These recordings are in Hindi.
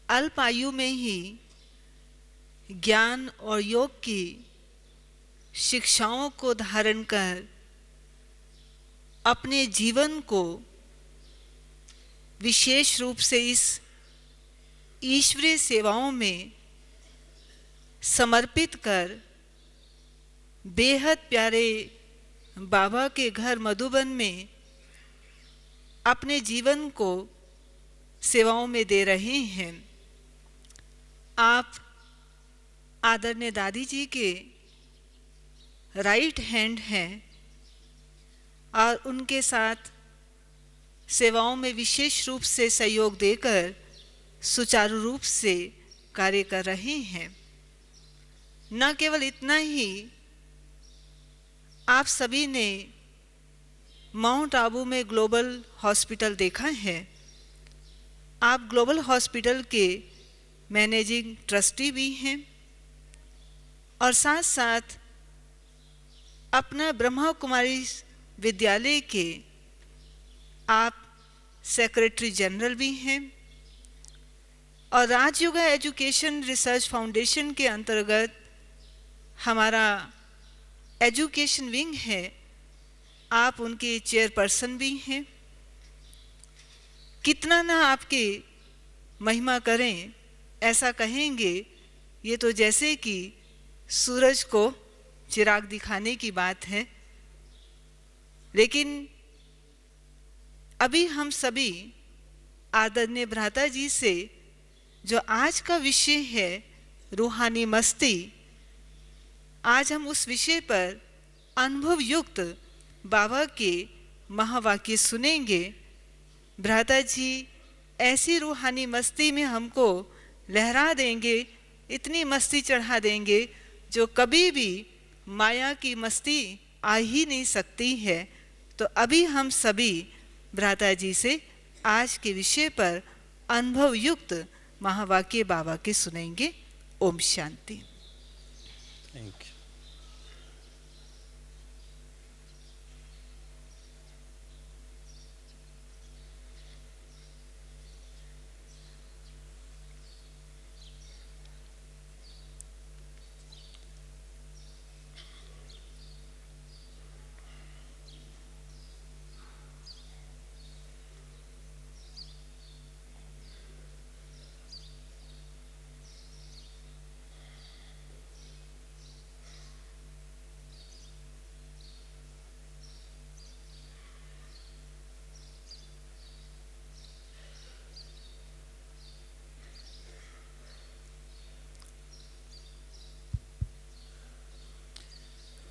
अल्प आयु में ही ज्ञान और योग की शिक्षाओं को धारण कर अपने जीवन को विशेष रूप से इस ईश्वरीय सेवाओं में समर्पित कर बेहद प्यारे बाबा के घर मधुबन में अपने जीवन को सेवाओं में दे रहे हैं। आप आदरणीय दादी जी के राइट हैंड हैं और उनके साथ सेवाओं में विशेष रूप से सहयोग देकर सुचारू रूप से कार्य कर रहे हैं। न केवल इतना ही, आप सभी ने माउंट आबू में ग्लोबल हॉस्पिटल देखा है। आप ग्लोबल हॉस्पिटल के मैनेजिंग ट्रस्टी भी हैं और साथ साथ अपना ब्रह्मा कुमारी विद्यालय के आप सेक्रेटरी जनरल भी हैं और राजयोगा एजुकेशन रिसर्च फाउंडेशन के अंतर्गत हमारा एजुकेशन विंग है, आप उनके चेयरपर्सन भी हैं। कितना ना आपकी महिमा करें, ऐसा कहेंगे ये तो जैसे कि सूरज को चिराग दिखाने की बात है। लेकिन अभी हम सभी आदरणीय भ्राता जी से जो आज का विषय है रूहानी मस्ती, आज हम उस विषय पर अनुभव युक्त बाबा के महावाक्य सुनेंगे। भ्राता जी ऐसी रूहानी मस्ती में हमको लहरा देंगे, इतनी मस्ती चढ़ा देंगे जो कभी भी माया की मस्ती आ ही नहीं सकती है। तो अभी हम सभी भ्राता जी से आज के विषय पर अनुभव युक्त महावाक्य बाबा के सुनेंगे। ओम शांति। Thank you.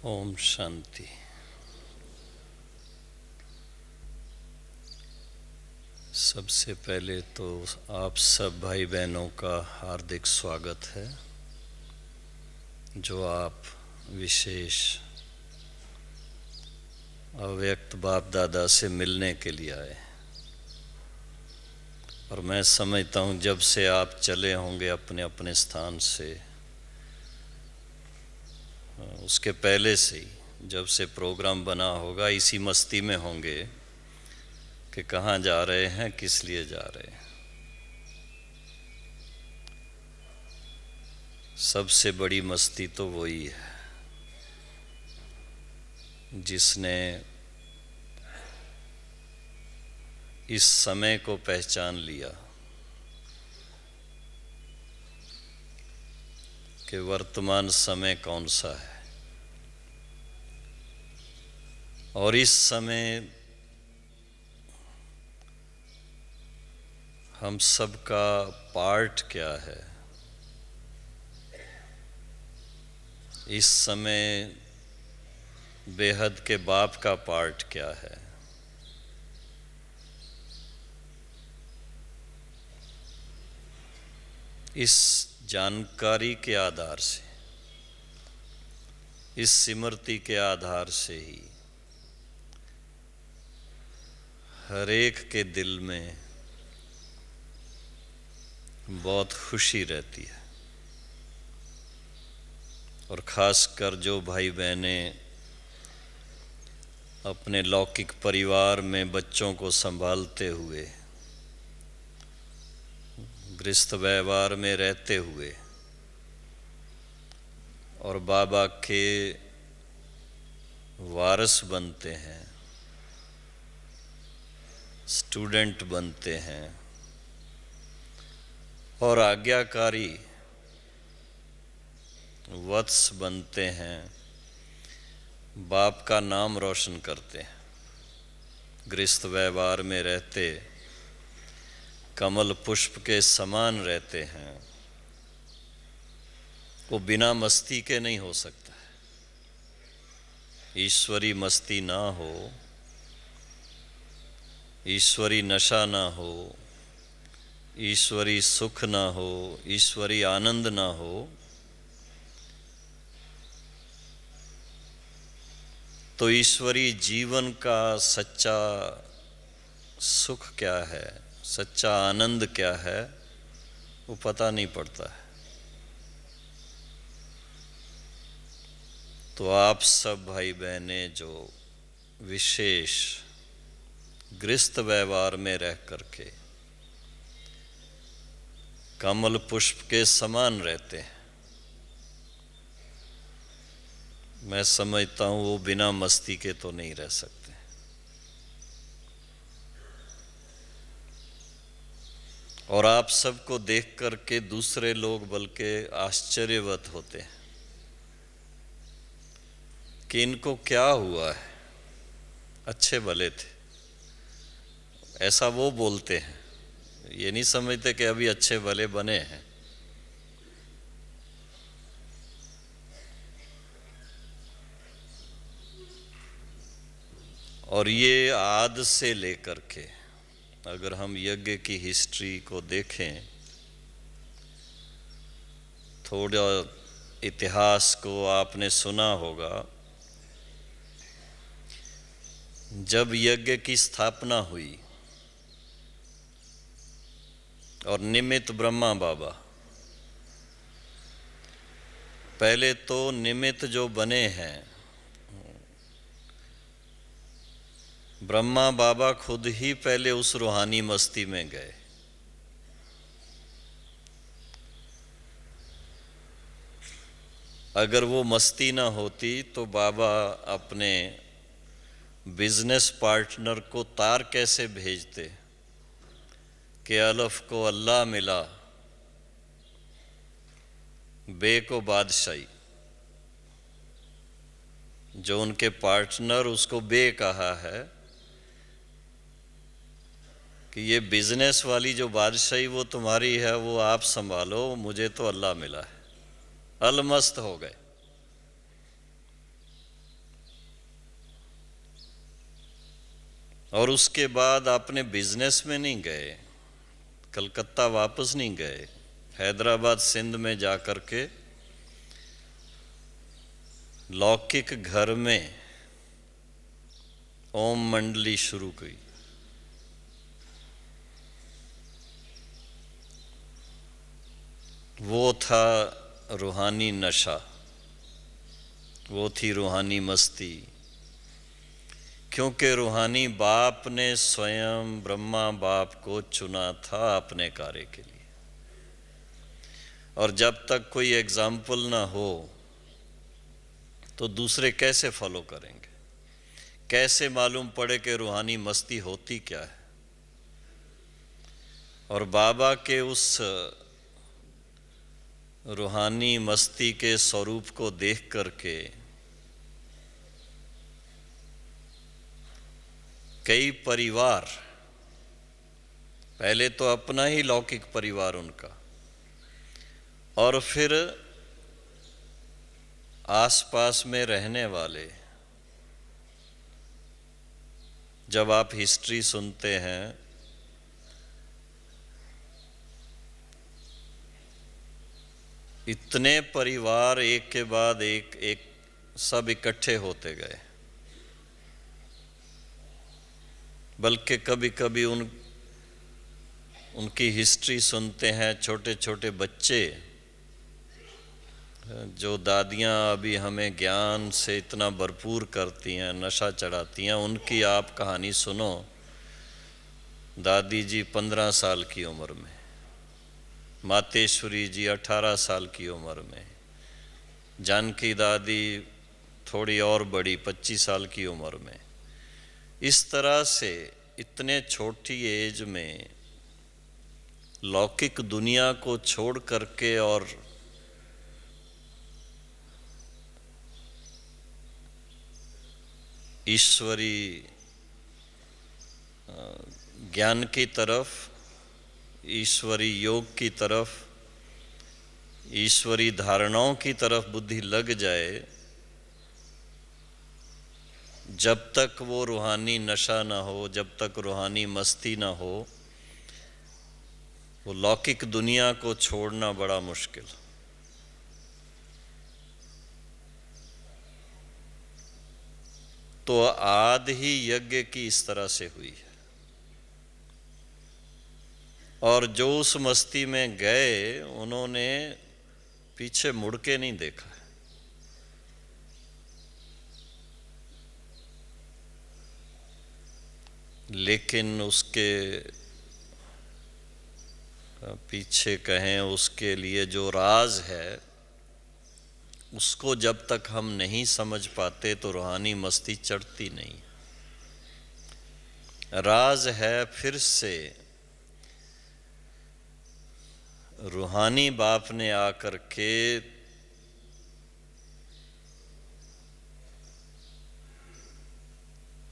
ओम शांति। सबसे पहले तो आप सब भाई बहनों का हार्दिक स्वागत है जो आप विशेष अव्यक्त बाप दादा से मिलने के लिए आए। और मैं समझता हूँ जब से आप चले होंगे अपने अपने स्थान से, उसके पहले से ही जब से प्रोग्राम बना होगा इसी मस्ती में होंगे कि कहाँ जा रहे हैं, किस लिए जा रहे हैं। सबसे बड़ी मस्ती तो वही है जिसने इस समय को पहचान लिया कि वर्तमान समय कौन सा है और इस समय हम सबका पार्ट क्या है। इस समय बेहद के बाप का पार्ट क्या है। इस जानकारी के आधार से, इस स्मृति के आधार से ही हर एक के दिल में बहुत खुशी रहती है। और ख़ासकर जो भाई बहनें अपने लौकिक परिवार में बच्चों को संभालते हुए, गृहस्थ व्यवहार में रहते हुए और बाबा के वारिस बनते हैं, स्टूडेंट बनते हैं और आज्ञाकारी वत्स बनते हैं, बाप का नाम रोशन करते हैं, गृहस्थ व्यवहार में रहते कमल पुष्प के समान रहते हैं, वो बिना मस्ती के नहीं हो सकता है। ईश्वरी मस्ती ना हो, ईश्वरी नशा ना हो, ईश्वरी सुख ना हो, ईश्वरी आनंद ना हो, तो ईश्वरी जीवन का सच्चा सुख क्या है, सच्चा आनंद क्या है, वो पता नहीं पड़ता है। तो आप सब भाई बहनें जो विशेष गृहस्थ व्यवहार में रह करके कमल पुष्प के समान रहते हैं, मैं समझता हूँ वो बिना मस्ती के तो नहीं रह सकते। और आप सबको देख करके दूसरे लोग बल्कि आश्चर्यवत होते हैं कि इनको क्या हुआ है, अच्छे भले थे, ऐसा वो बोलते हैं। ये नहीं समझते कि अभी अच्छे भले बने हैं। और ये आदि से लेकर के अगर हम यज्ञ की हिस्ट्री को देखें, थोड़ा इतिहास को आपने सुना होगा, जब यज्ञ की स्थापना हुई और निमित्त ब्रह्मा बाबा, पहले तो निमित्त जो बने हैं ब्रह्मा बाबा खुद ही पहले उस रूहानी मस्ती में गए। अगर वो मस्ती ना होती तो बाबा अपने बिजनेस पार्टनर को तार कैसे भेजते कि अलफ को अल्लाह मिला, बे को बादशाही। जो उनके पार्टनर, उसको बे कहा है कि ये बिजनेस वाली जो बादशाही वो तुम्हारी है, वो आप संभालो, मुझे तो अल्लाह मिला है। अलमस्त हो गए। और उसके बाद अपने बिजनेस में नहीं गए, कलकत्ता वापस नहीं गए, हैदराबाद सिंध में जाकर के लौकिक घर में ओम मंडली शुरू की। वो था रूहानी नशा, वो थी रूहानी मस्ती, क्योंकि रूहानी बाप ने स्वयं ब्रह्मा बाप को चुना था अपने कार्य के लिए। और जब तक कोई एग्जाम्पल ना हो तो दूसरे कैसे फॉलो करेंगे, कैसे मालूम पड़े कि रूहानी मस्ती होती क्या है। और बाबा के उस रूहानी मस्ती के स्वरूप को देख करके कई परिवार, पहले तो अपना ही लौकिक परिवार उनका, और फिर आसपास में रहने वाले, जब आप हिस्ट्री सुनते हैं इतने परिवार एक के बाद एक सब इकट्ठे होते गए। बल्कि कभी कभी उनकी हिस्ट्री सुनते हैं, छोटे छोटे बच्चे जो दादियाँ अभी हमें ज्ञान से इतना भरपूर करती हैं, नशा चढ़ाती हैं, उनकी आप कहानी सुनो। दादी जी 15 साल की उम्र में, मातेश्वरी जी 18 साल की उम्र में, जानकी दादी थोड़ी और बड़ी 25 साल की उम्र में। इस तरह से इतने छोटी एज में लौकिक दुनिया को छोड़ करके और ईश्वरी ज्ञान की तरफ, ईश्वरी योग की तरफ, ईश्वरी धारणाओं की तरफ बुद्धि लग जाए, जब तक वो रूहानी नशा ना हो, जब तक रूहानी मस्ती ना हो, वो लौकिक दुनिया को छोड़ना बड़ा मुश्किल। तो आदि ही यज्ञ की इस तरह से हुई है। और जो उस मस्ती में गए उन्होंने पीछे मुड़ के नहीं देखा। लेकिन उसके पीछे कहें उसके लिए जो राज है, उसको जब तक हम नहीं समझ पाते तो रूहानी मस्ती चढ़ती नहीं। राज है फिर से रूहानी बाप ने आकर के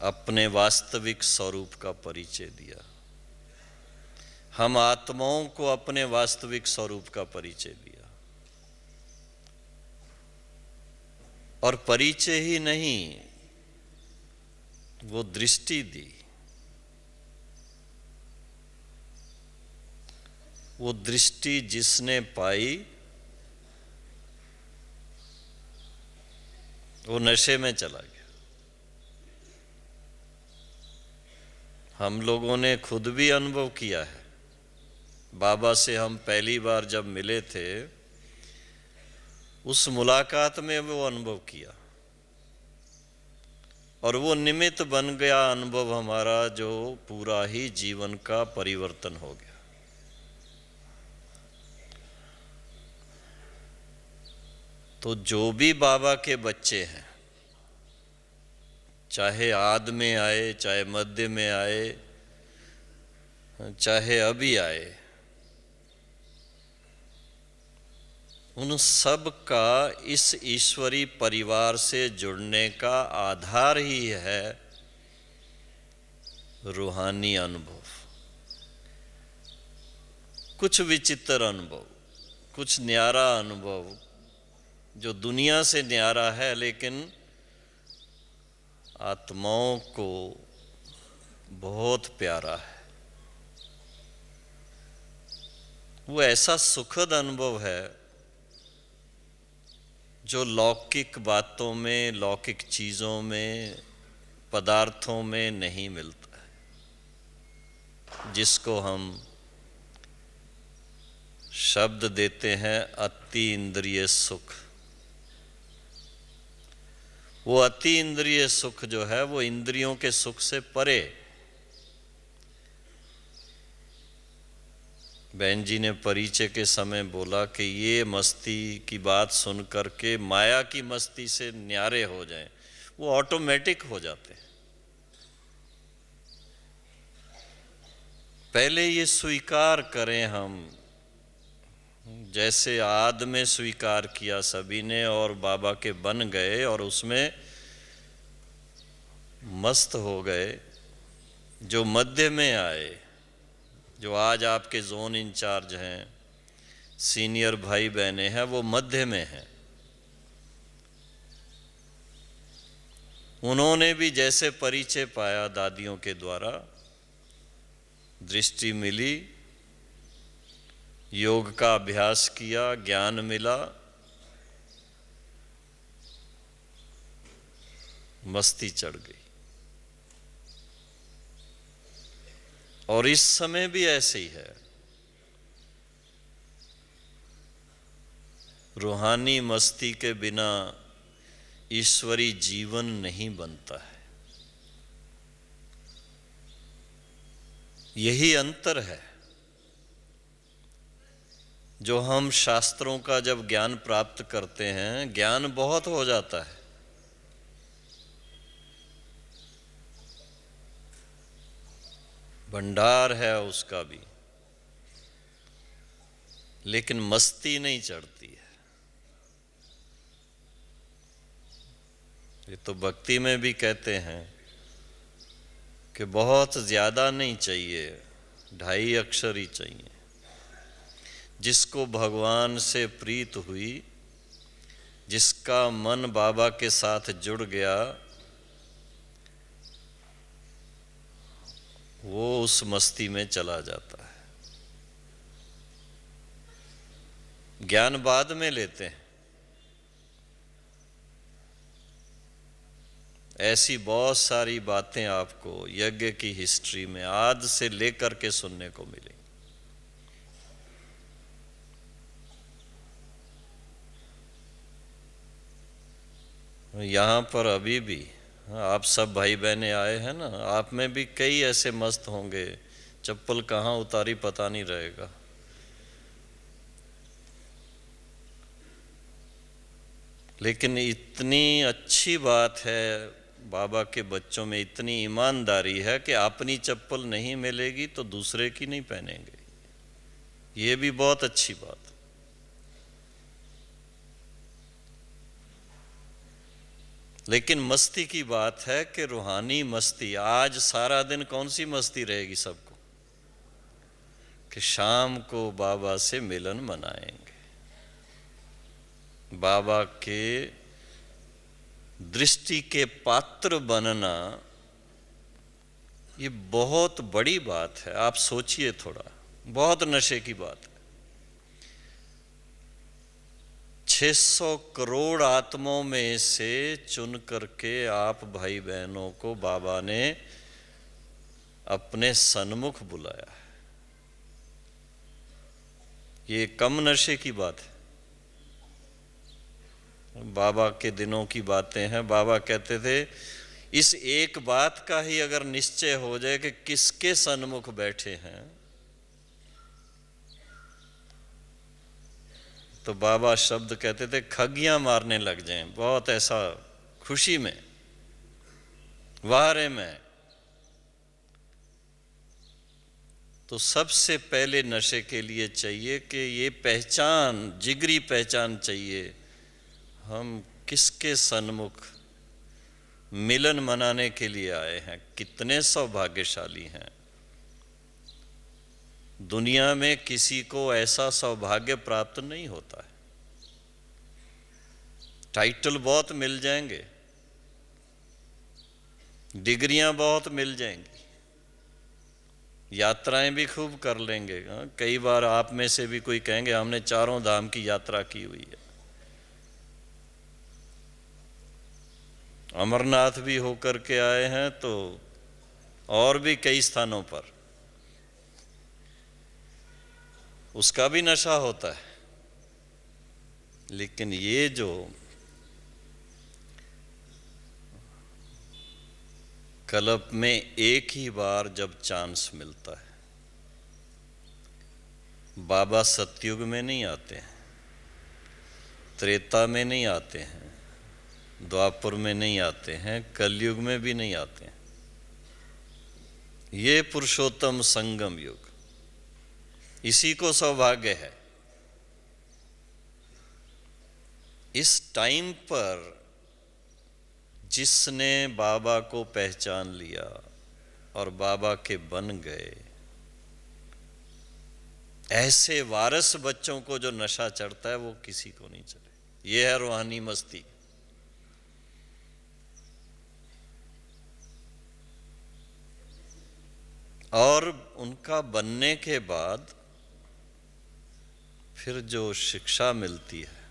अपने वास्तविक स्वरूप का परिचय दिया। हम आत्माओं को अपने वास्तविक स्वरूप का परिचय दिया, और परिचय ही नहीं, वो दृष्टि दी। वो दृष्टि जिसने पाई वो नशे में चला गया। हम लोगों ने खुद भी अनुभव किया है। बाबा से हम पहली बार जब मिले थे, उस मुलाकात में वो अनुभव किया, और वो निमित्त बन गया अनुभव हमारा, जो पूरा ही जीवन का परिवर्तन हो गया। तो जो भी बाबा के बच्चे हैं, चाहे आद में आए, चाहे मध्य में आए, चाहे अभी आए, उन सब का इस ईश्वरी परिवार से जुड़ने का आधार ही है रूहानी अनुभव। कुछ विचित्र अनुभव, कुछ न्यारा अनुभव, जो दुनिया से न्यारा है लेकिन आत्माओं को बहुत प्यारा है। वो ऐसा सुखद अनुभव है जो लौकिक बातों में, लौकिक चीज़ों में, पदार्थों में नहीं मिलता है, जिसको हम शब्द देते हैं अति इंद्रिय सुख। वो अति इंद्रिय सुख जो है वो इंद्रियों के सुख से परे। बहन जी ने परिचय के समय बोला कि ये मस्ती की बात सुन करके माया की मस्ती से न्यारे हो जाएं, वो ऑटोमेटिक हो जाते हैं। पहले ये स्वीकार करें हम, जैसे आद में स्वीकार किया सभी ने और बाबा के बन गए और उसमें मस्त हो गए। जो मध्य में आए, जो आज आपके जोन इंचार्ज हैं, सीनियर भाई बहने हैं, वो मध्य में हैं। उन्होंने भी जैसे परिचय पाया दादियों के द्वारा, दृष्टि मिली, योग का अभ्यास किया, ज्ञान मिला, मस्ती चढ़ गई। और इस समय भी ऐसे ही है। रूहानी मस्ती के बिना ईश्वरी जीवन नहीं बनता है। यही अंतर है। जो हम शास्त्रों का जब ज्ञान प्राप्त करते हैं, ज्ञान बहुत हो जाता है, भंडार है उसका भी, लेकिन मस्ती नहीं चढ़ती है। ये तो भक्ति में भी कहते हैं कि बहुत ज्यादा नहीं चाहिए, 2.5 अक्षर ही चाहिए। जिसको भगवान से प्रीत हुई, जिसका मन बाबा के साथ जुड़ गया, वो उस मस्ती में चला जाता है। ज्ञान बाद में लेते हैं। ऐसी बहुत सारी बातें आपको यज्ञ की हिस्ट्री में आज से लेकर के सुनने को मिलेंगी। यहाँ पर अभी भी आप सब भाई बहनें आए हैं ना, आप में भी कई ऐसे मस्त होंगे, चप्पल कहाँ उतारी पता नहीं रहेगा। लेकिन इतनी अच्छी बात है, बाबा के बच्चों में इतनी ईमानदारी है कि अपनी चप्पल नहीं मिलेगी तो दूसरे की नहीं पहनेंगे। ये भी बहुत अच्छी बात। लेकिन मस्ती की बात है कि रूहानी मस्ती, आज सारा दिन कौन सी मस्ती रहेगी सबको, कि शाम को बाबा से मिलन मनाएंगे, बाबा के दृष्टि के पात्र बनना। ये बहुत बड़ी बात है, आप सोचिए थोड़ा, बहुत नशे की बात है। 600 करोड़ आत्माओं में से चुन करके आप भाई बहनों को बाबा ने अपने सन्मुख बुलाया है। ये कम नशे की बात है। बाबा के दिनों की बातें हैं। बाबा कहते थे इस एक बात का ही अगर निश्चय हो जाए कि किसके सन्मुख बैठे हैं, तो बाबा शब्द कहते थे खगियां मारने लग जाएं, बहुत ऐसा खुशी में, वारे में। तो सबसे पहले नशे के लिए चाहिए कि ये पहचान, जिगरी पहचान चाहिए, हम किसके सन्मुख मिलन मनाने के लिए आए हैं। कितने सौभाग्यशाली हैं। दुनिया में किसी को ऐसा सौभाग्य प्राप्त नहीं होता है। टाइटल बहुत मिल जाएंगे, डिग्रियां बहुत मिल जाएंगी, यात्राएं भी खूब कर लेंगे। कई बार आप में से भी कोई कहेंगे हमने 4 धाम की यात्रा की हुई है, अमरनाथ भी होकर के आए हैं, तो और भी कई स्थानों पर उसका भी नशा होता है। लेकिन ये जो कल्प में एक ही बार जब चांस मिलता है, बाबा सतयुग में नहीं आते हैं, त्रेता में नहीं आते हैं, द्वापर में नहीं आते हैं, कलयुग में भी नहीं आते हैं। ये पुरुषोत्तम संगम युग, इसी को सौभाग्य है। इस टाइम पर जिसने बाबा को पहचान लिया और बाबा के बन गए, ऐसे वारस बच्चों को जो नशा चढ़ता है वो किसी को नहीं चढ़े। ये है रूहानी मस्ती। और उनका बनने के बाद फिर जो शिक्षा मिलती है,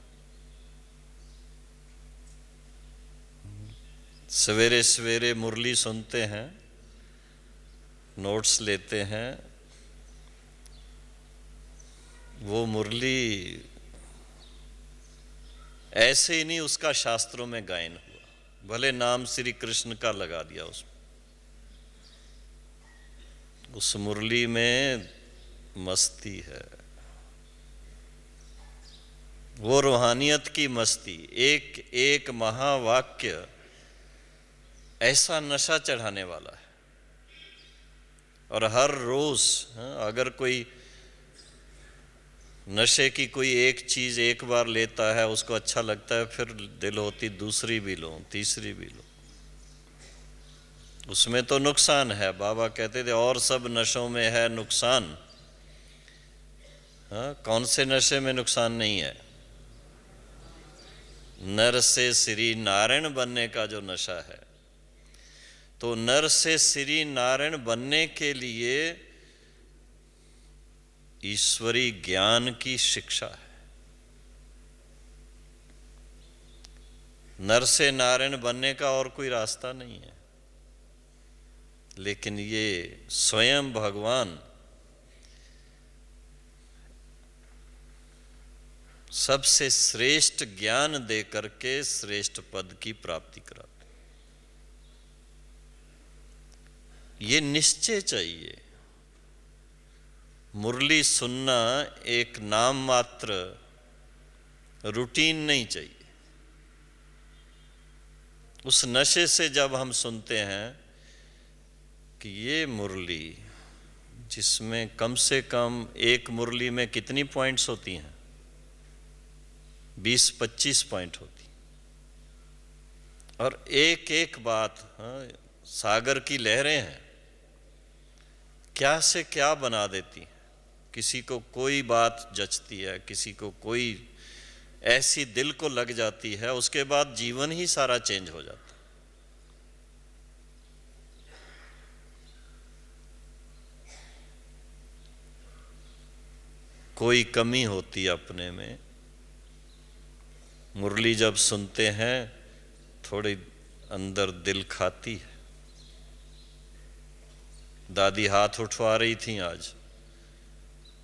सवेरे सवेरे मुरली सुनते हैं, नोट्स लेते हैं, वो मुरली ऐसे ही नहीं, उसका शास्त्रों में गायन हुआ, भले नाम श्री कृष्ण का लगा दिया उसमें, उस मुरली में मस्ती है, वो रूहानियत की मस्ती। एक एक महावाक्य ऐसा नशा चढ़ाने वाला है। और हर रोज अगर कोई नशे की कोई एक चीज एक बार लेता है, उसको अच्छा लगता है, फिर दिल होती दूसरी भी लो, तीसरी भी लो, उसमें तो नुकसान है। बाबा कहते थे और सब नशों में है नुकसान। कौन से नशे में नुकसान नहीं है? नर से श्री नारायण बनने का जो नशा है, तो नर से श्री नारायण बनने के लिए ईश्वरी ज्ञान की शिक्षा है। नर से नारायण बनने का और कोई रास्ता नहीं है, लेकिन ये स्वयं भगवान सबसे श्रेष्ठ ज्ञान दे करके श्रेष्ठ पद की प्राप्ति कराते। ये निश्चय चाहिए। मुरली सुनना एक नाम मात्र रूटीन नहीं चाहिए। उस नशे से जब हम सुनते हैं कि ये मुरली, जिसमें कम से कम एक मुरली में कितनी पॉइंट्स होती हैं, 20-25 पॉइंट होती, और एक एक बात, हाँ, सागर की लहरें हैं, क्या से क्या बना देती हैं। किसी को कोई बात जचती है, किसी को कोई ऐसी दिल को लग जाती है, उसके बाद जीवन ही सारा चेंज हो जाता है। कोई कमी होती अपने में, मुरली जब सुनते हैं थोड़ी अंदर दिल खाती है। दादी हाथ उठवा रही थी आज,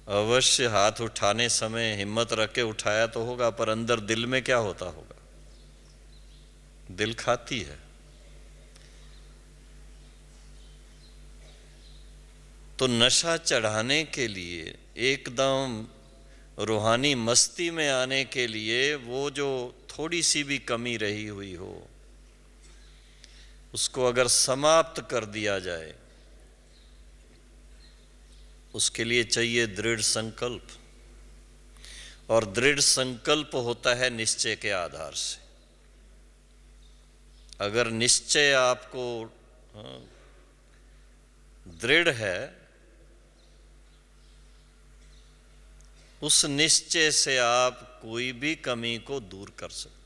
अवश्य हाथ उठाने समय हिम्मत रख के उठाया तो होगा, पर अंदर दिल में क्या होता होगा, दिल खाती है। तो नशा चढ़ाने के लिए, एकदम रूहानी मस्ती में आने के लिए, वो जो थोड़ी सी भी कमी रही हुई हो उसको अगर समाप्त कर दिया जाए, उसके लिए चाहिए दृढ़ संकल्प, और दृढ़ संकल्प होता है निश्चय के आधार से। अगर निश्चय आपको दृढ़ है, उस निश्चय से आप कोई भी कमी को दूर कर सकते।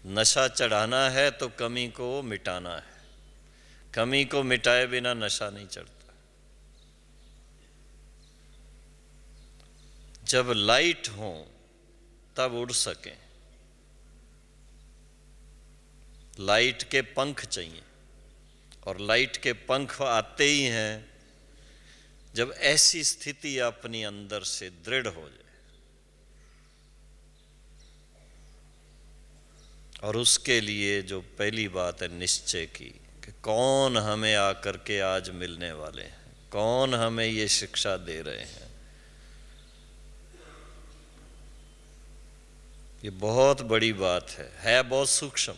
नशा चढ़ाना है तो कमी को मिटाना है, कमी को मिटाए बिना नशा नहीं चढ़ता। जब लाइट हो तब उड़ सकें, लाइट के पंख चाहिए, और लाइट के पंख आते ही हैं जब ऐसी स्थिति अपनी अंदर से दृढ़ हो जाए। और उसके लिए जो पहली बात है निश्चय की, कि कौन हमें आकर के आज मिलने वाले हैं, कौन हमें ये शिक्षा दे रहे हैं। ये बहुत बड़ी बात है बहुत सूक्ष्म।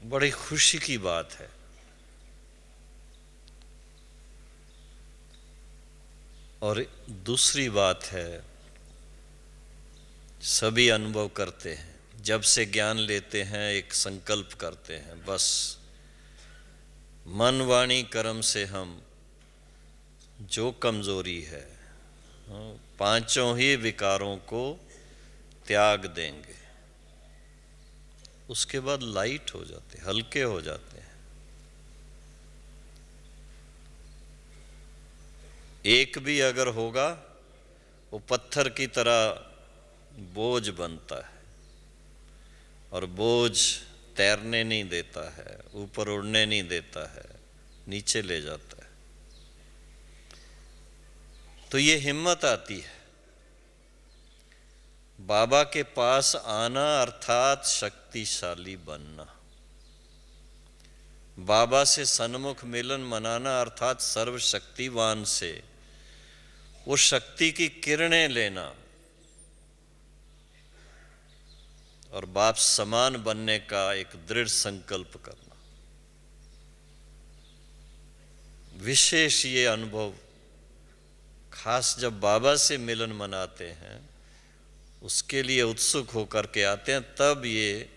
बड़ी खुशी की बात है। और दूसरी बात है, सभी अनुभव करते हैं, जब से ज्ञान लेते हैं एक संकल्प करते हैं, बस मन वाणी कर्म से हम जो कमजोरी है, पांचों ही विकारों को त्याग देंगे। उसके बाद लाइट हो जाते, हल्के हो जाते हैं। एक भी अगर होगा वो पत्थर की तरह बोझ बनता है, और बोझ तैरने नहीं देता है, ऊपर उड़ने नहीं देता है, नीचे ले जाता है। तो ये हिम्मत आती है। बाबा के पास आना अर्थात शक्तिशाली बनना, बाबा से सन्मुख मिलन मनाना अर्थात सर्वशक्तिवान से वो शक्ति की किरणें लेना, और बाप समान बनने का एक दृढ़ संकल्प करना। विशेष ये अनुभव खास जब बाबा से मिलन मनाते हैं, उसके लिए उत्सुक होकर के आते हैं, तब ये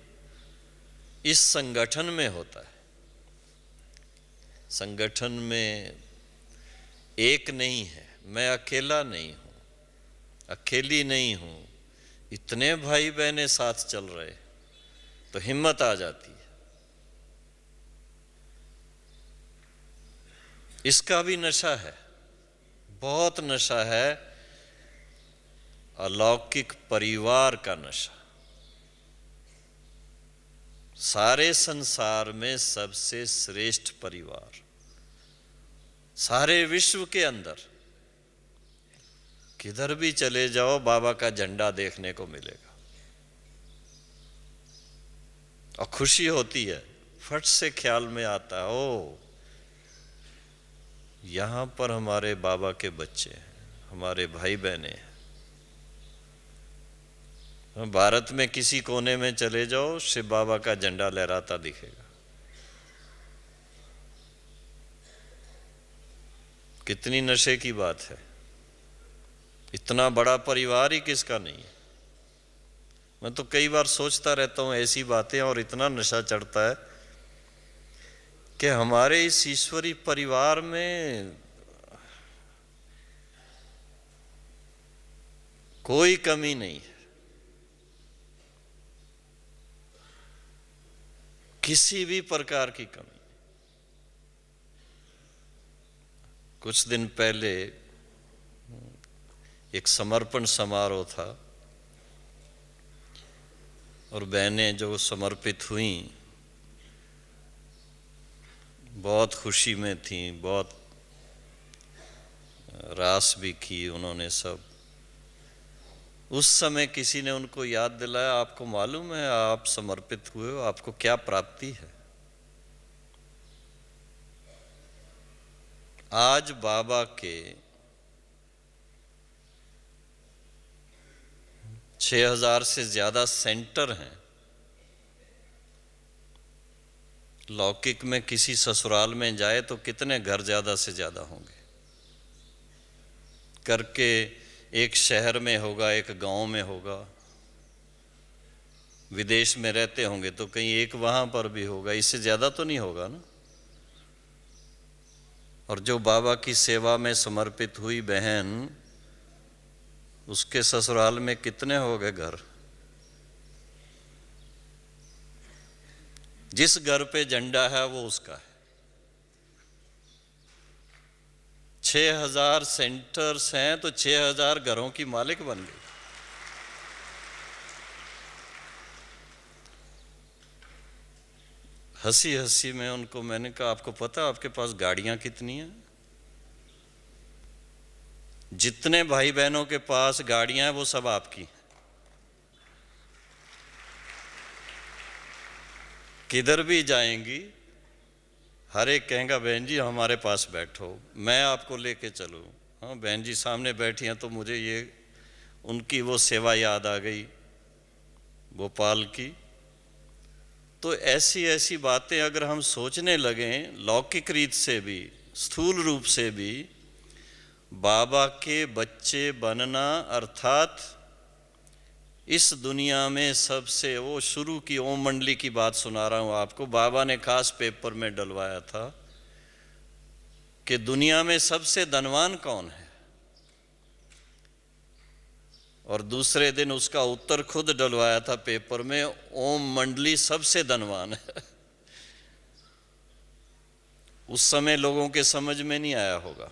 इस संगठन में होता है। संगठन में एक नहीं है, मैं अकेला नहीं हूं, अकेली नहीं हूं, इतने भाई बहनें साथ चल रहे, तो हिम्मत आ जाती है। इसका भी नशा है, बहुत नशा है अलौकिक परिवार का नशा। सारे संसार में सबसे श्रेष्ठ परिवार, सारे विश्व के अंदर किधर भी चले जाओ बाबा का झंडा देखने को मिलेगा और खुशी होती है। फट से ख्याल में आता है, ओ यहां पर हमारे बाबा के बच्चे हैं, हमारे भाई बहने हैं। भारत में किसी कोने में चले जाओ, शिव बाबा का झंडा लहराता दिखेगा। कितनी नशे की बात है। इतना बड़ा परिवार ही किसका नहीं है। मैं तो कई बार सोचता रहता हूं ऐसी बातें, और इतना नशा चढ़ता है कि हमारे इस ईश्वरी परिवार में कोई कमी नहीं है, किसी भी प्रकार की कमी। कुछ दिन पहले एक समर्पण समारोह था और बहनें जो समर्पित हुईं बहुत खुशी में थीं, बहुत रास भी की उन्होंने सब। उस समय किसी ने उनको याद दिलाया, आपको मालूम है आप समर्पित हुए हो, आपको क्या प्राप्ति है। आज बाबा के 6000 से ज्यादा सेंटर हैं। लौकिक में किसी ससुराल में जाए तो कितने घर ज्यादा से ज्यादा होंगे करके, एक शहर में होगा, एक गांव में होगा, विदेश में रहते होंगे तो कहीं एक वहां पर भी होगा, इससे ज्यादा तो नहीं होगा ना। और जो बाबा की सेवा में समर्पित हुई बहन, उसके ससुराल में कितने हो गए घर। जिस घर पे झंडा है वो उसका है। 6000 सेंटर्स हैं तो 6000 घरों की मालिक बन गई। हंसी हंसी में उनको मैंने कहा, आपको पता है आपके पास गाड़ियां कितनी हैं? जितने भाई बहनों के पास गाड़ियां हैं वो सब आपकी। किधर भी जाएंगी हर एक कहेगा बहन जी हमारे पास बैठो, मैं आपको लेके चलूं। हाँ बहन जी सामने बैठी हैं तो मुझे ये उनकी वो सेवा याद आ गई भोपाल की। तो ऐसी ऐसी बातें अगर हम सोचने लगें, लौकिक रीत से भी स्थूल रूप से भी, बाबा के बच्चे बनना अर्थात इस दुनिया में सबसे, वो शुरू की ओम मंडली की बात सुना रहा हूं आपको, बाबा ने खास पेपर में डलवाया था कि दुनिया में सबसे धनवान कौन है, और दूसरे दिन उसका उत्तर खुद डलवाया था पेपर में, ओम मंडली सबसे धनवान है। उस समय लोगों के समझ में नहीं आया होगा,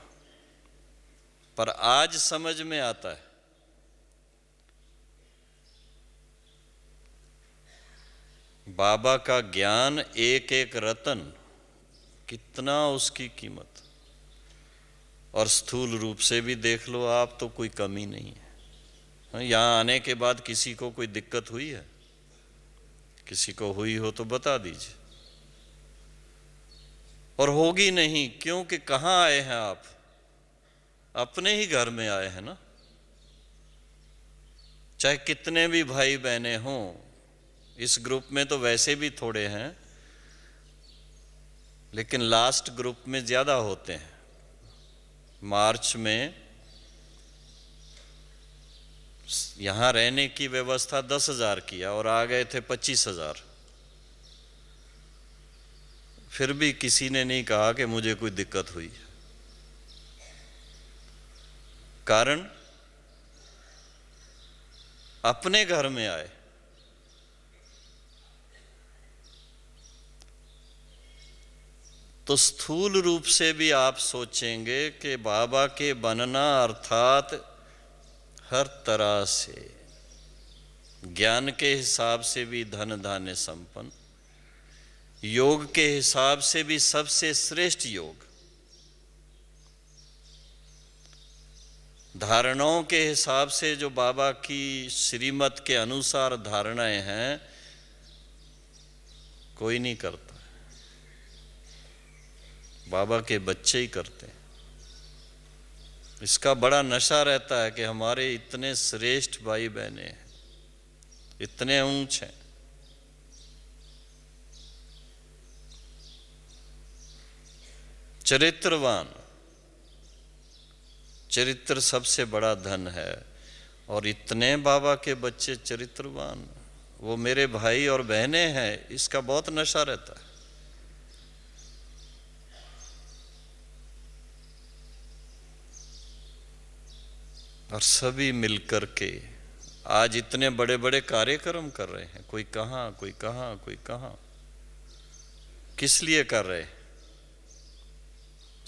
पर आज समझ में आता है। बाबा का ज्ञान, एक एक रतन, कितना उसकी कीमत। और स्थूल रूप से भी देख लो आप तो कोई कमी नहीं है। यहाँ आने के बाद किसी को कोई दिक्कत हुई है? किसी को हुई हो तो बता दीजिए। और होगी नहीं, क्योंकि कहाँ आए हैं आप? अपने ही घर में आए हैं ना। चाहे कितने भी भाई बहने हों, इस ग्रुप में तो वैसे भी थोड़े हैं, लेकिन लास्ट ग्रुप में ज्यादा होते हैं। मार्च में यहां रहने की व्यवस्था 10,000 किया और आ गए थे 25,000। फिर भी किसी ने नहीं कहा कि मुझे कोई दिक्कत हुई। कारण अपने घर में आए। तो स्थूल रूप से भी आप सोचेंगे कि बाबा के बनना अर्थात हर तरह से, ज्ञान के हिसाब से भी धन धान्य संपन्न, योग के हिसाब से भी सबसे श्रेष्ठ योग, धारणाओं के हिसाब से जो बाबा की श्रीमत के अनुसार धारणाएं हैं, कोई नहीं करता, बाबा के बच्चे ही करते हैं। इसका बड़ा नशा रहता है कि हमारे इतने श्रेष्ठ भाई बहने हैं, इतने ऊंच हैं। चरित्रवान, चरित्र सबसे बड़ा धन है, और इतने बाबा के बच्चे चरित्रवान, वो मेरे भाई और बहनें हैं, इसका बहुत नशा रहता है। और सभी मिलकर के आज इतने बड़े बड़े कार्यक्रम कर रहे हैं, कोई कहां कोई कहां कोई कहां। किस लिए कर रहे हैं?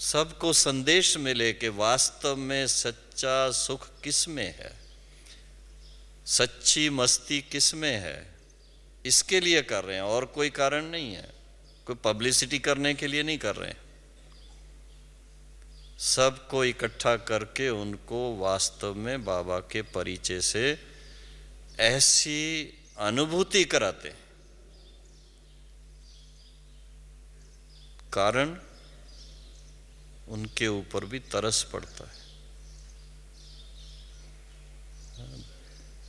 सबको संदेश मिले कि वास्तव में सच्चा सुख किस में है, सच्ची मस्ती किस में है, इसके लिए कर रहे हैं, और कोई कारण नहीं है। कोई पब्लिसिटी करने के लिए नहीं कर रहे हैं। सबको इकट्ठा करके उनको वास्तव में बाबा के परिचय से ऐसी अनुभूति कराते हैं। कारण उनके ऊपर भी तरस पड़ता है।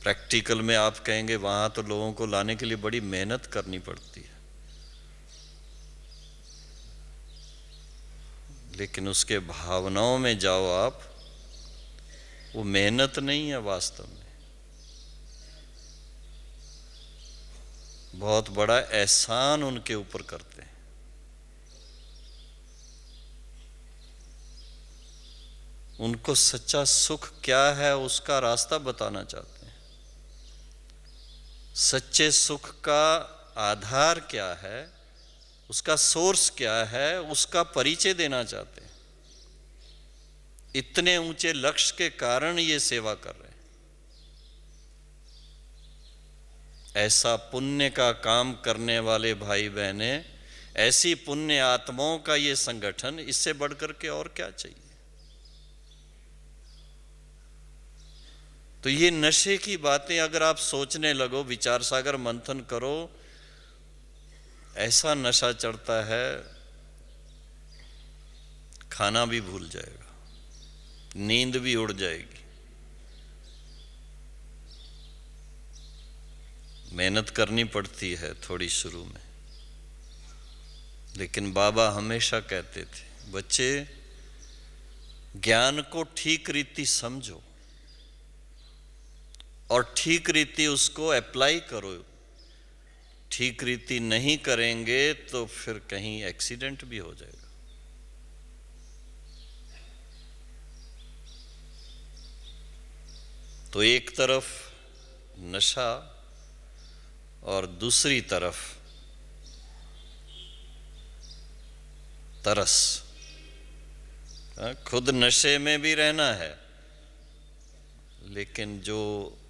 प्रैक्टिकल में आप कहेंगे वहां तो लोगों को लाने के लिए बड़ी मेहनत करनी पड़ती है, लेकिन उसके भावनाओं में जाओ आप, वो मेहनत नहीं है, वास्तव में बहुत बड़ा एहसान उनके ऊपर करते हैं। उनको सच्चा सुख क्या है उसका रास्ता बताना चाहते हैं। सच्चे सुख का आधार क्या है, उसका सोर्स क्या है, उसका परिचय देना चाहते हैं। इतने ऊंचे लक्ष्य के कारण ये सेवा कर रहे हैं। ऐसा पुण्य का काम करने वाले भाई बहने, ऐसी पुण्य आत्माओं का ये संगठन, इससे बढ़कर के और क्या चाहिए। तो ये नशे की बातें अगर आप सोचने लगो, विचार सागर मंथन करो, ऐसा नशा चढ़ता है खाना भी भूल जाएगा, नींद भी उड़ जाएगी। मेहनत करनी पड़ती है थोड़ी शुरू में, लेकिन बाबा हमेशा कहते थे, बच्चे ज्ञान को ठीक रीति समझो और ठीक रीति उसको अप्लाई करो। ठीक रीति नहीं करेंगे तो फिर कहीं एक्सीडेंट भी हो जाएगा। तो एक तरफ नशा और दूसरी तरफ तरस। खुद नशे में भी रहना है, लेकिन जो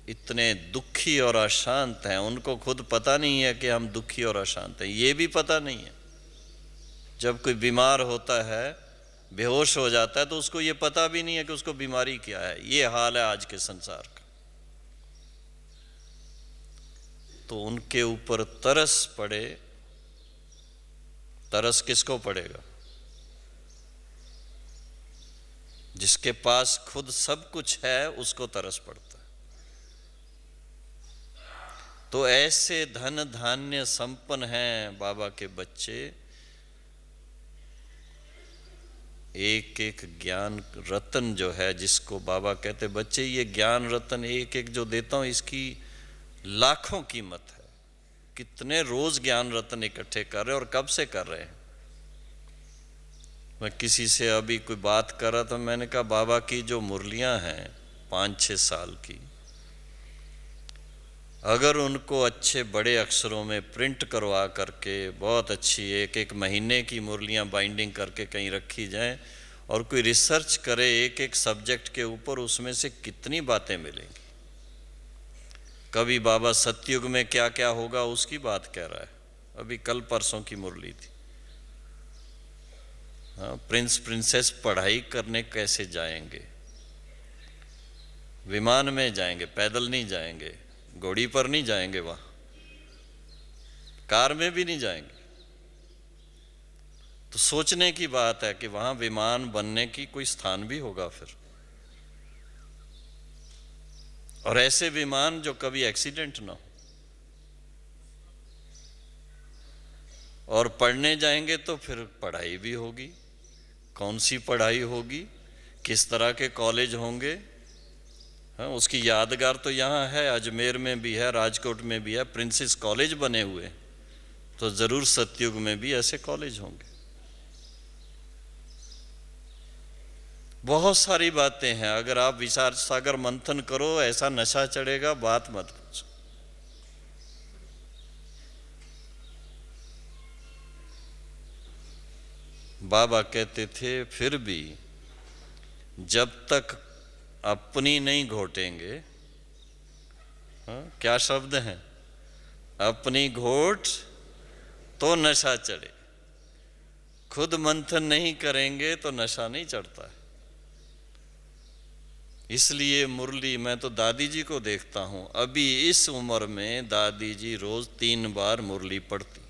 इतने दुखी और अशांत हैं, उनको खुद पता नहीं है कि हम दुखी और अशांत हैं, ये भी पता नहीं है। जब कोई बीमार होता है, बेहोश हो जाता है, तो उसको ये पता भी नहीं है कि उसको बीमारी क्या है। ये हाल है आज के संसार का। तो उनके ऊपर तरस पड़े। तरस किसको पड़ेगा? जिसके पास खुद सब कुछ है, उसको तरस पड़ता है। तो ऐसे धन धान्य संपन्न हैं बाबा के बच्चे। एक एक ज्ञान रत्न जो है, जिसको बाबा कहते, बच्चे ये ज्ञान रत्न एक एक जो देता हूं, इसकी लाखों कीमत है। कितने रोज ज्ञान रत्न इकट्ठे कर रहे हैं, और कब से कर रहे हैं। मैं किसी से अभी कोई बात कर रहा था, मैंने कहा बाबा की जो मुरलियां हैं 5-6 साल की, अगर उनको अच्छे बड़े अक्षरों में प्रिंट करवा करके बहुत अच्छी एक एक महीने की मुरलियां बाइंडिंग करके कहीं रखी जाएं, और कोई रिसर्च करे एक एक सब्जेक्ट के ऊपर, उसमें से कितनी बातें मिलेंगी। कभी बाबा सतयुग में क्या क्या होगा उसकी बात कह रहा है, अभी कल परसों की मुरली थी। हाँ, प्रिंस प्रिंसेस पढ़ाई करने कैसे जाएंगे, विमान में जाएंगे, पैदल नहीं जाएंगे, घोड़ी पर नहीं जाएंगे, वहां कार में भी नहीं जाएंगे। तो सोचने की बात है कि वहां विमान बनने की कोई स्थान भी होगा फिर, और ऐसे विमान जो कभी एक्सीडेंट ना हो। और पढ़ने जाएंगे तो फिर पढ़ाई भी होगी, कौन सी पढ़ाई होगी, किस तरह के कॉलेज होंगे। हाँ, उसकी यादगार तो यहाँ है, अजमेर में भी है, राजकोट में भी है, प्रिंसेस कॉलेज बने हुए। तो जरूर सतयुग में भी ऐसे कॉलेज होंगे। बहुत सारी बातें हैं, अगर आप विचार सागर मंथन करो ऐसा नशा चढ़ेगा, बात मत पूछो। बाबा कहते थे फिर भी जब तक अपनी नहीं घोटेंगे, हाँ, क्या शब्द हैं, अपनी घोट तो नशा चढ़े, खुद मंथन नहीं करेंगे तो नशा नहीं चढ़ता है। इसलिए मुरली, मैं तो दादी जी को देखता हूं, अभी इस उम्र में दादी जी रोज 3 बार मुरली पढ़ती।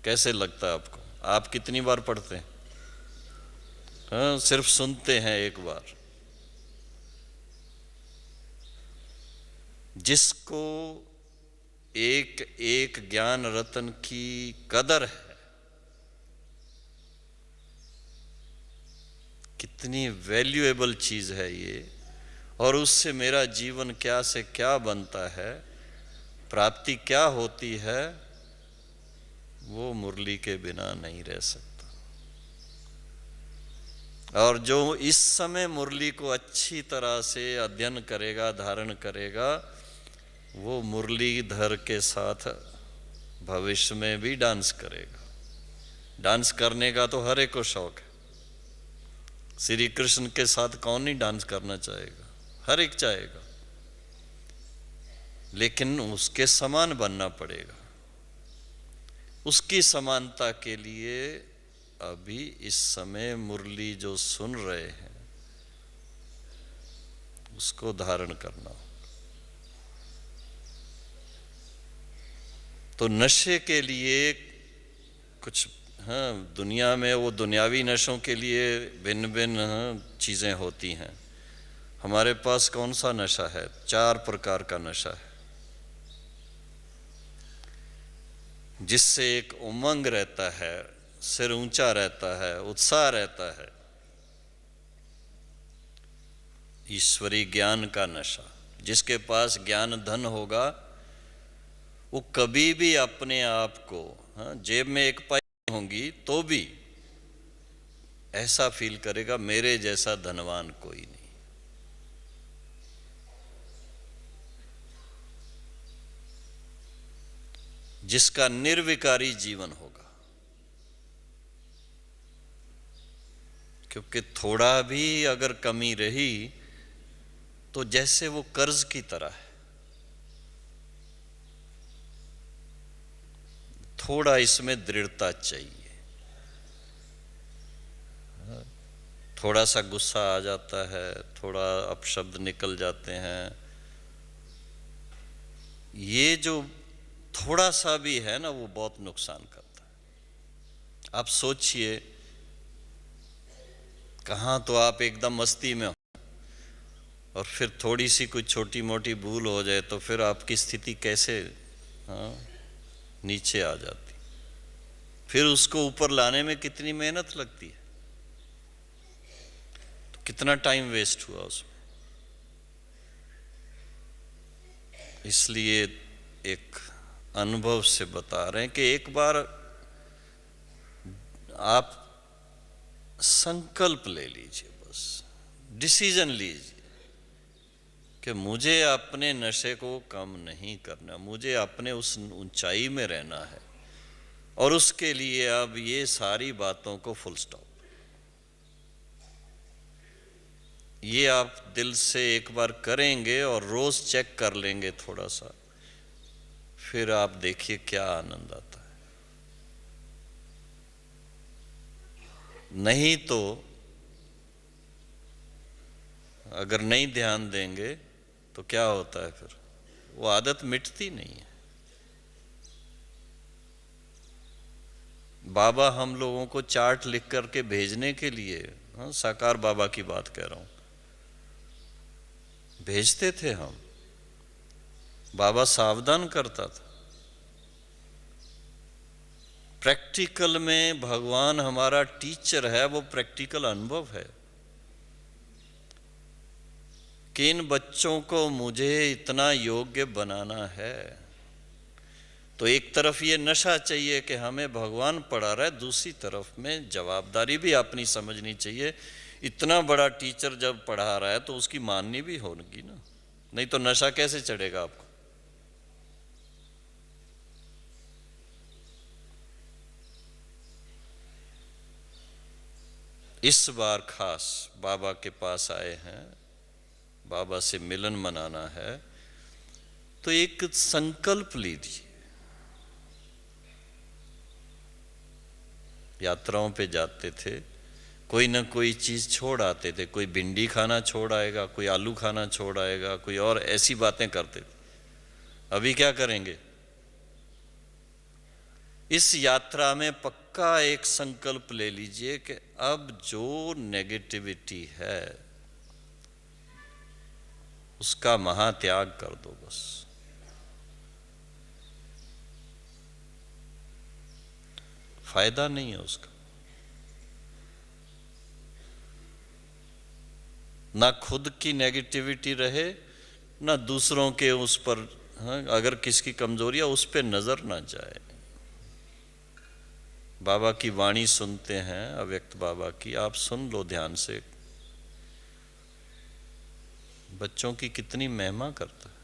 कैसे लगता है आपको? आप कितनी बार पढ़ते हैं? हाँ, सिर्फ सुनते हैं एक बार। जिसको एक एक ज्ञान रतन की कदर है, कितनी वैल्यूएबल चीज है ये, और उससे मेरा जीवन क्या से क्या बनता है, प्राप्ति क्या होती है, वो मुरली के बिना नहीं रह सकता। और जो इस समय मुरली को अच्छी तरह से अध्ययन करेगा, धारण करेगा, वो मुरलीधर के साथ भविष्य में भी डांस करेगा। डांस करने का तो हर एक को शौक है। श्री कृष्ण के साथ कौन नहीं डांस करना चाहेगा? हर एक चाहेगा, लेकिन उसके समान बनना पड़ेगा। उसकी समानता के लिए अभी इस समय मुरली जो सुन रहे हैं उसको धारण करना हो। तो नशे के लिए कुछ, हाँ, दुनिया में वो दुनियावी नशों के लिए भिन्न भिन्न चीजें होती हैं। हमारे पास कौन सा नशा है? 4 प्रकार का नशा है, जिससे एक उमंग रहता है, सिर ऊंचा रहता है, उत्साह रहता है। ईश्वरी ज्ञान का नशा, जिसके पास ज्ञान धन होगा वो कभी भी अपने आप को, हाँ, जेब में 1 पैसा होंगी तो भी ऐसा फील करेगा मेरे जैसा धनवान कोई नहीं। जिसका निर्विकारी जीवन होगा, क्योंकि थोड़ा भी अगर कमी रही तो जैसे वो कर्ज की तरह है। थोड़ा इसमें दृढ़ता चाहिए। थोड़ा सा गुस्सा आ जाता है, थोड़ा अपशब्द निकल जाते हैं, ये जो थोड़ा सा भी है ना, वो बहुत नुकसान करता है। आप सोचिए, कहां तो आप एकदम मस्ती में हो और फिर थोड़ी सी कुछ छोटी मोटी भूल हो जाए तो फिर आपकी स्थिति कैसे, हाँ, नीचे आ जाती। फिर उसको ऊपर लाने में कितनी मेहनत लगती है, तो कितना टाइम वेस्ट हुआ उसमें। इसलिए एक अनुभव से बता रहे हैं कि एक बार आप संकल्प ले लीजिए, बस डिसीजन लीजिए कि मुझे अपने नशे को कम नहीं करना, मुझे अपने उस ऊंचाई में रहना है, और उसके लिए अब ये सारी बातों को फुल स्टॉप। ये आप दिल से एक बार करेंगे और रोज चेक कर लेंगे थोड़ा सा, फिर आप देखिए क्या आनंद आता है। नहीं तो अगर नहीं ध्यान देंगे तो क्या होता है, फिर वो आदत मिटती नहीं है। बाबा हम लोगों को चार्ट लिख करके भेजने के लिए, हाँ, साकार बाबा की बात कह रहा हूं, भेजते थे हम। बाबा सावधान करता था। प्रैक्टिकल में भगवान हमारा टीचर है, वो प्रैक्टिकल अनुभव है कि इन बच्चों को मुझे इतना योग्य बनाना है। तो एक तरफ ये नशा चाहिए कि हमें भगवान पढ़ा रहा है, दूसरी तरफ में जवाबदारी भी अपनी समझनी चाहिए। इतना बड़ा टीचर जब पढ़ा रहा है तो उसकी माननी भी होगी ना, नहीं तो नशा कैसे चढ़ेगा आपको। इस बार खास बाबा के पास आए हैं, बाबा से मिलन मनाना है, तो एक संकल्प लीजिए। यात्राओं पे जाते थे, कोई ना कोई चीज छोड़ आते थे, कोई भिंडी खाना छोड़ आएगा, कोई आलू खाना छोड़ आएगा, कोई और ऐसी बातें करते थे। अभी क्या करेंगे? इस यात्रा में पक्का एक संकल्प ले लीजिए कि अब जो नेगेटिविटी है उसका महात्याग कर दो बस। फायदा नहीं है उसका, ना खुद की नेगेटिविटी रहे, ना दूसरों के उस पर, हाँ, अगर किसकी कमजोरी है उस पर नजर ना जाए। बाबा की वाणी सुनते हैं, अव्यक्त बाबा की, आप सुन लो ध्यान से। बच्चों की कितनी महिमा करता है।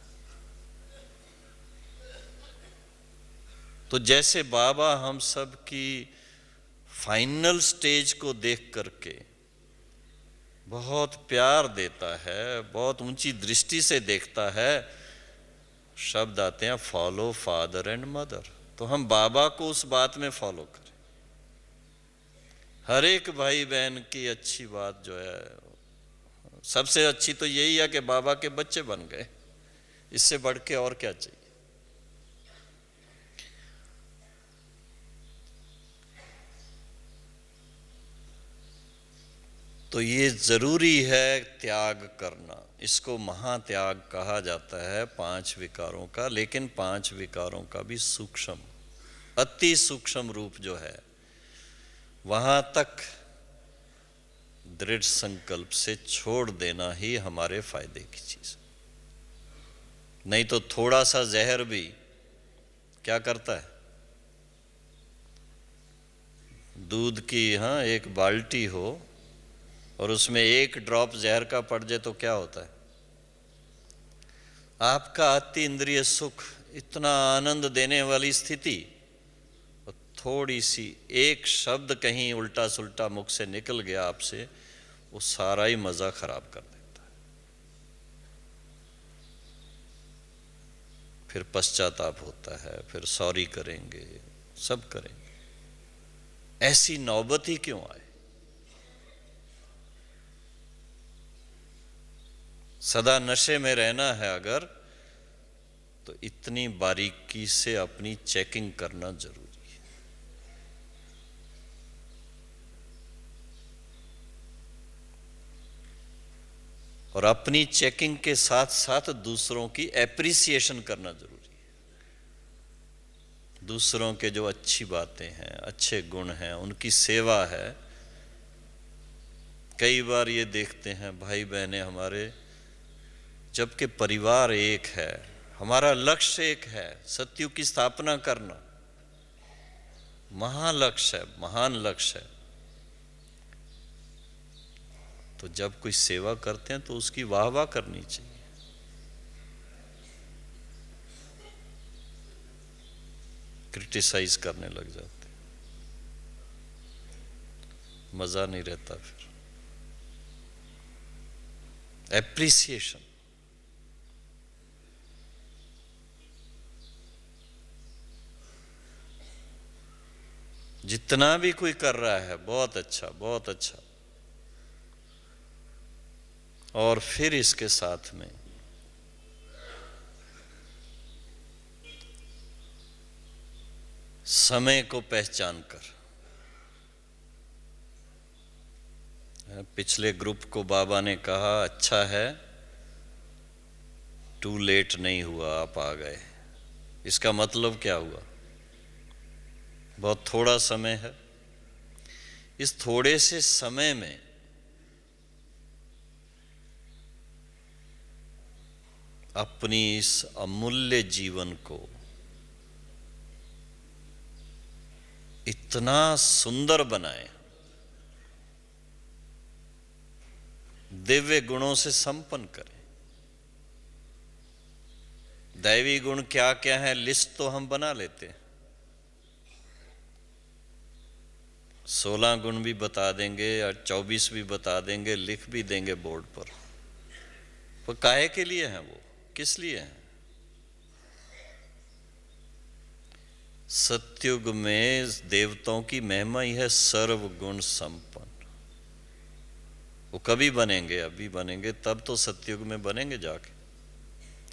तो जैसे बाबा हम सब की फाइनल स्टेज को देख करके बहुत प्यार देता है, बहुत ऊंची दृष्टि से देखता है, शब्द आते हैं फॉलो फादर एंड मदर। तो हम बाबा को उस बात में फॉलो करें। हर एक भाई बहन की अच्छी बात जो है, सबसे अच्छी तो यही है कि बाबा के बच्चे बन गए। इससे बढ़ के और क्या चाहिए। तो ये जरूरी है त्याग करना। इसको महात्याग कहा जाता है 5 विकारों का, लेकिन 5 विकारों का भी सूक्ष्म, अति सूक्ष्म रूप जो है, वहां तक दृढ़ संकल्प से छोड़ देना ही हमारे फायदे की चीज। नहीं तो थोड़ा सा जहर भी क्या करता है। दूध की, हाँ, एक बाल्टी हो और उसमें 1 ड्रॉप जहर का पड़ जाए तो क्या होता है। आपका अति इंद्रिय सुख, इतना आनंद देने वाली स्थिति, थोड़ी सी एक शब्द कहीं उल्टा सुल्टा मुख से निकल गया आपसे, वो सारा ही मजा खराब कर देता है। फिर पश्चाताप होता है, फिर सॉरी करेंगे, सब करेंगे। ऐसी नौबत ही क्यों आए। सदा नशे में रहना है अगर, तो इतनी बारीकी से अपनी चेकिंग करना जरूरी है। और अपनी चेकिंग के साथ साथ दूसरों की एप्रिसिएशन करना जरूरी है। दूसरों के जो अच्छी बातें हैं, अच्छे गुण हैं, उनकी सेवा है। कई बार ये देखते हैं भाई बहनें हमारे, जबकि परिवार एक है, हमारा लक्ष्य एक है, सतयुग की स्थापना करना महालक्ष्य है, महान लक्ष्य है। तो जब कोई सेवा करते हैं तो उसकी वाह वाह करनी चाहिए। क्रिटिसाइज करने लग जाते, मजा नहीं रहता। फिर एप्रिसिएशन। जितना भी कोई कर रहा है बहुत अच्छा, बहुत अच्छा। और फिर इसके साथ में समय को पहचान कर, पिछले ग्रुप को बाबा ने कहा अच्छा है टू लेट नहीं हुआ, आप आ गए। इसका मतलब क्या हुआ? बहुत थोड़ा समय है, इस थोड़े से समय में अपनी इस अमूल्य जीवन को इतना सुंदर बनाए, दिव्य गुणों से संपन्न करें। दैवी गुण क्या क्या है लिस्ट तो हम बना लेते हैं, 16 गुण भी बता देंगे और 24 भी बता देंगे, लिख भी देंगे बोर्ड पर। वो काहे के लिए हैं? वो किस लिए हैं? सतयुग में देवताओं की महिमा ही है सर्व गुण संपन्न। वो कभी बनेंगे? अभी बनेंगे, तब तो सतयुग में बनेंगे जाके,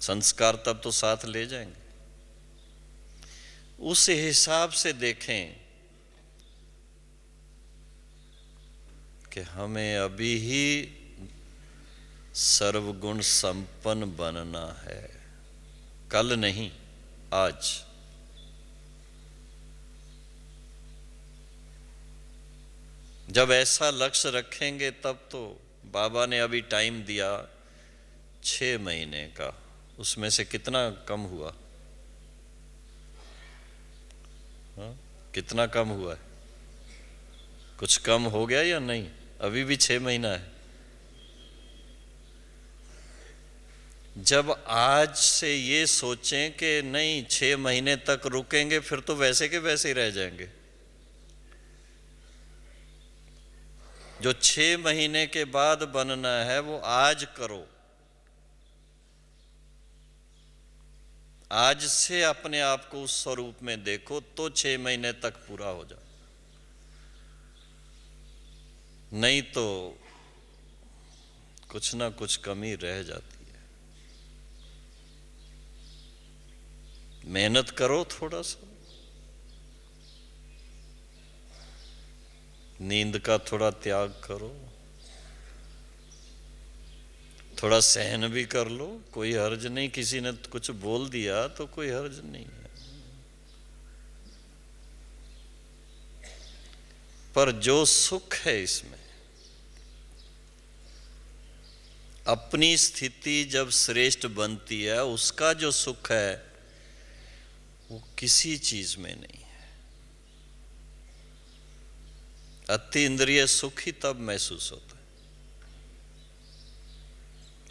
संस्कार तब तो साथ ले जाएंगे। उस हिसाब से देखें कि हमें अभी ही सर्वगुण संपन्न बनना है, कल नहीं, आज। जब ऐसा लक्ष्य रखेंगे तब तो बाबा ने अभी टाइम दिया 6 महीने का, उसमें से कितना कम हुआ? हाँ? कितना कम हुआ है? कुछ कम हो गया या नहीं? अभी भी 6 महीना है। जब आज से ये सोचें कि नहीं 6 महीने तक रुकेंगे, फिर तो वैसे के वैसे ही रह जाएंगे। जो 6 महीने के बाद बनना है वो आज करो, आज से अपने आप को उस स्वरूप में देखो, तो 6 महीने तक पूरा हो जाए। नहीं तो कुछ ना कुछ कमी रह जाती है। मेहनत करो थोड़ा सा, नींद का थोड़ा त्याग करो, थोड़ा सहन भी कर लो, कोई हर्ज नहीं। किसी ने कुछ बोल दिया तो कोई हर्ज नहीं है। पर जो सुख है इसमें, अपनी स्थिति जब श्रेष्ठ बनती है, उसका जो सुख है वो किसी चीज में नहीं है। अति इंद्रिय सुख ही तब महसूस होता है,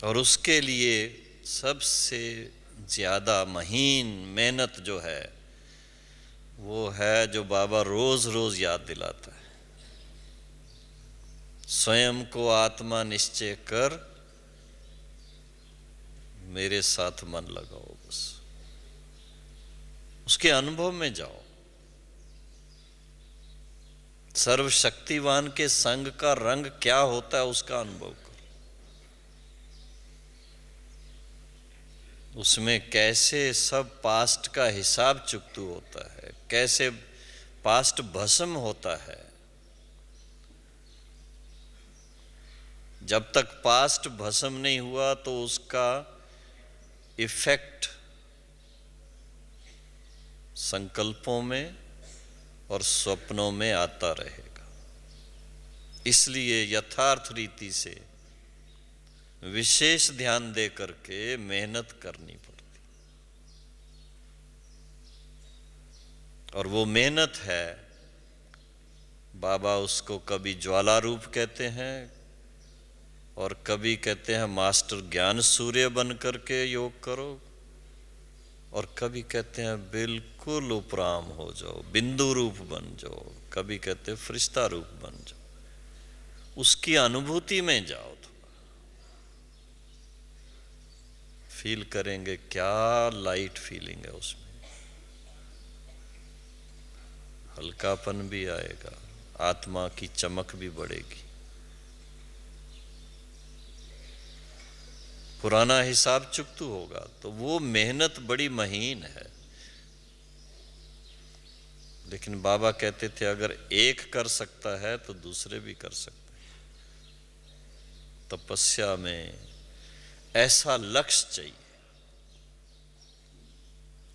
और उसके लिए सबसे ज्यादा महीन मेहनत जो है वो है जो बाबा रोज रोज याद दिलाता है, स्वयं को आत्मा निश्चय कर मेरे साथ मन लगाओ, बस उसके अनुभव में जाओ। सर्वशक्तिवान के संग का रंग क्या होता है उसका अनुभव करो। उसमें कैसे सब पास्ट का हिसाब चुकतू होता है, कैसे पास्ट भस्म होता है। जब तक पास्ट भस्म नहीं हुआ तो उसका इफेक्ट संकल्पों में और स्वप्नों में आता रहेगा। इसलिए यथार्थ रीति से विशेष ध्यान दे करके मेहनत करनी पड़ती, और वो मेहनत है, बाबा उसको कभी ज्वाला रूप कहते हैं और कभी कहते हैं मास्टर ज्ञान सूर्य बन करके योग करो, और कभी कहते हैं बिल्कुल उपराम हो जाओ, बिंदु रूप बन जाओ, कभी कहते हैं फरिश्ता रूप बन जाओ। उसकी अनुभूति में जाओ, फील करेंगे, क्या लाइट फीलिंग है उसमें, हल्कापन भी आएगा, आत्मा की चमक भी बढ़ेगी। पुराना हिसाब चुकतू होगा, तो वो मेहनत बड़ी महीन है। लेकिन बाबा कहते थे अगर एक कर सकता है तो दूसरे भी कर सकते हैं। तपस्या में ऐसा लक्ष्य चाहिए,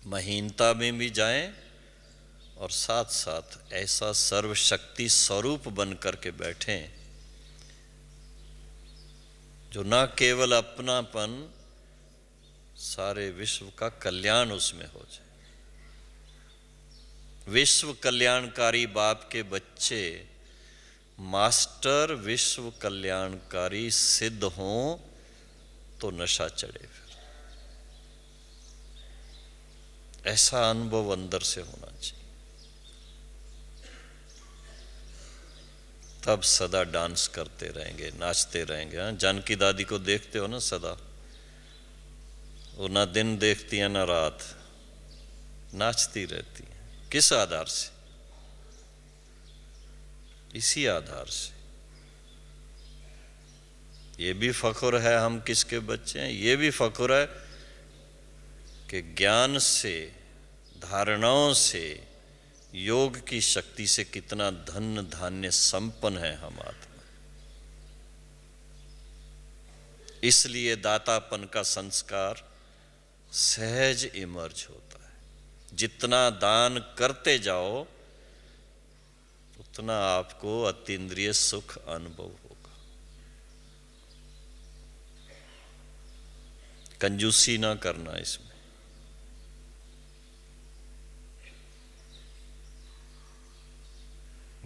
महीनता में भी जाएं और साथ साथ ऐसा सर्वशक्ति स्वरूप बन करके बैठें जो ना केवल अपनापन, सारे विश्व का कल्याण उसमें हो जाए। विश्व कल्याणकारी बाप के बच्चे मास्टर विश्व कल्याणकारी सिद्ध हों तो नशा चढ़े। फिर ऐसा अनुभव अंदर से होना चाहिए, तब सदा डांस करते रहेंगे, नाचते रहेंगे। हाँ, जानकी दादी को देखते हो ना, सदा वो ना दिन देखती है ना रात, नाचती रहती है। किस आधार से? इसी आधार से। ये भी फख्र है हम किसके बच्चे हैं, ये भी फख्र है कि ज्ञान से, धारणाओं से, योग की शक्ति से कितना धन धान्य संपन्न है हम आत्मा। इसलिए दातापन का संस्कार सहज इमर्ज होता है। जितना दान करते जाओ उतना आपको अतीन्द्रिय सुख अनुभव होगा। कंजूसी ना करना इसमें।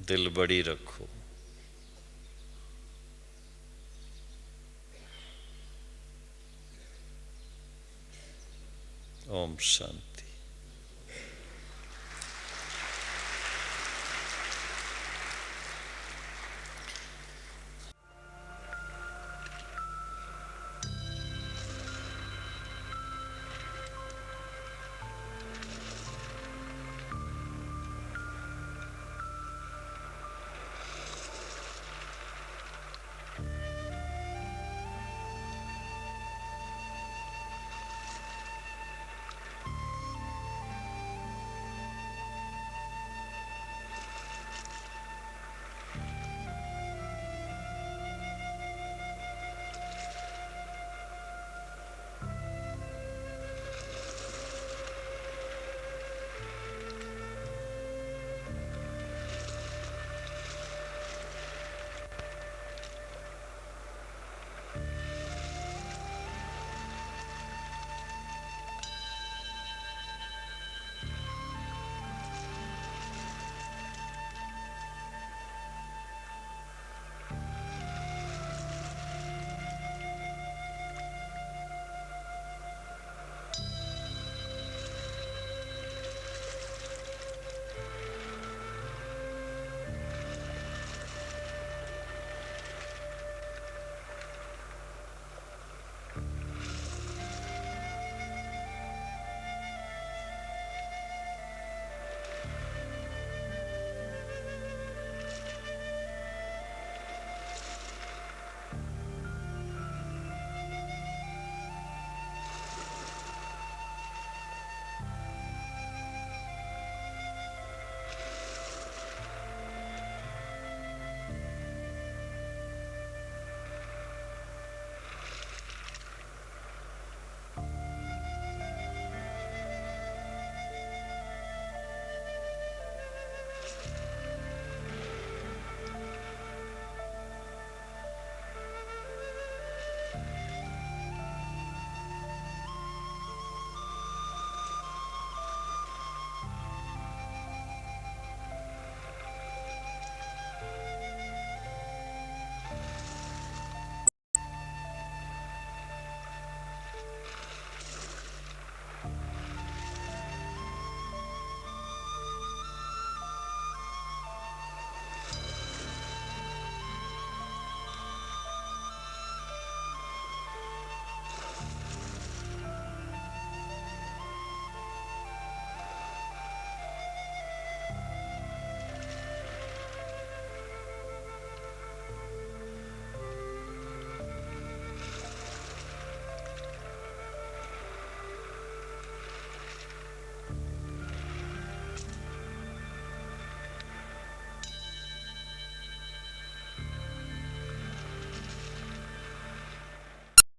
दिल बड़ी रखो। ओम शांति।